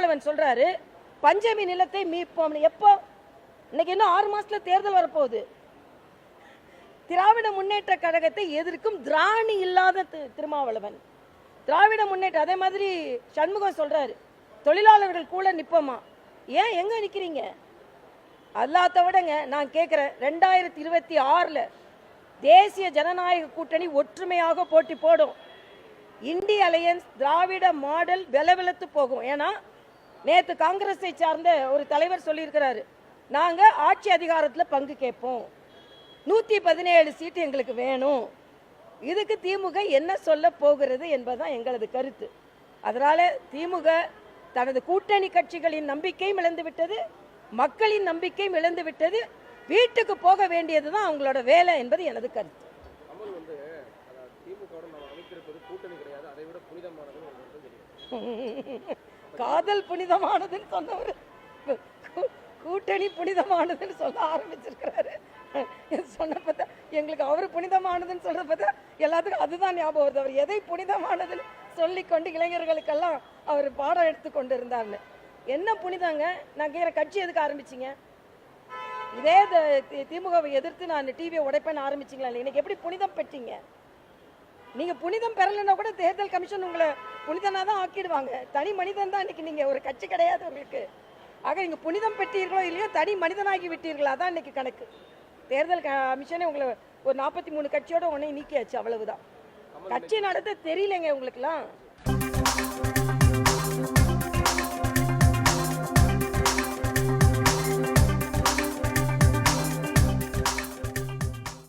திருமாவளவன் சொல்றாரு பஞ்சமி நிலத்தை மீட்போம். எப்போ? இன்னைக்கு இன்னும் 6 மாசத்துல தேர்தல் வரப்போகுது. திராவிட முன்னேற்ற கழகத்தை எதிர்க்கும் திராணி இல்லாத திருமாவளவன். திராவிட முன்னேற்ற அதே மாதிரி சண்முகம் சொல்றாரு தொழிலாளர்கள் கூட நிப்போமா. ஏன் எங்க நிக்கிறீங்க? அல்லாத விடங்க நான் கேட்கிறேன், 2026 தேசிய ஜனநாயக கூட்டணி ஒற்றுமையாக போட்டி போடும். இந்திய அலையன்ஸ் திராவிட மாடல் வெலவெலத்து போகும். ஏன்னா நேற்று காங்கிரஸை சார்ந்த ஒரு தலைவர் சொல்லியிருக்கிறாரு, நாங்க ஆட்சி அதிகாரத்தில் பங்கு கேட்போம், 117 சீட்டு எங்களுக்கு வேணும். இதுக்கு திமுக என்ன சொல்ல போகிறது என்பதுதான் எங்களது கருத்து. அதனால திமுக தனது கூட்டணி கட்சிகளின் நம்பிக்கையும் இழந்து விட்டது, மக்களின் நம்பிக்கையும் இழந்து விட்டது. வீட்டுக்கு போக வேண்டியதுதான் அவங்களோட வேலை என்பது எனது கருத்து. காதல் புனிதமானதுன்னு சொன்னவர் கூட்டணி புனிதமானதுன்னு சொல்ல ஆரம்பிச்சிருக்கிறாரு. சொன்ன பார்த்தா எங்களுக்கு அவர் புனிதமானதுன்னு சொல்ற பார்த்தா எல்லாத்துக்கும் அதுதான் ஞாபகம் வருது. அவர் எதை புனிதமானதுன்னு சொல்லிக்கொண்டு இளைஞர்களுக்கெல்லாம் அவர் பாடம் எடுத்து கொண்டு இருந்தார்னு. என்ன புனிதங்க? நான் கேட்குற, கட்சி எதுக்கு ஆரம்பிச்சிங்க? இதே திமுகவை எதிர்த்து நான் டிவியை உடைப்பேன்னு ஆரம்பிச்சிங்களா இல்லை? இன்னைக்கு எப்படி புனிதம் பெற்றீங்க? நீங்க புனிதம் பெறலைன்னா கூட தேர்தல் கமிஷன் உங்களை புனிதனா தான் ஆக்கிடுவாங்க. தனி மனிதன் தான் இன்னைக்கு. நீங்க ஒரு கட்சி கிடையாது உங்களுக்கு. ஆக நீங்க புனிதம் பெற்றீர்களோ இல்லையோ தனி மனிதனாகி விட்டீர்களா தான் இன்னைக்கு கணக்கு. தேர்தல் கமிஷனே உங்களை ஒரு 43 கட்சியோட உடனே நீக்கியாச்சு, அவ்வளவுதான். கட்சி நடத்த தெரியலங்க உங்களுக்குலாம்.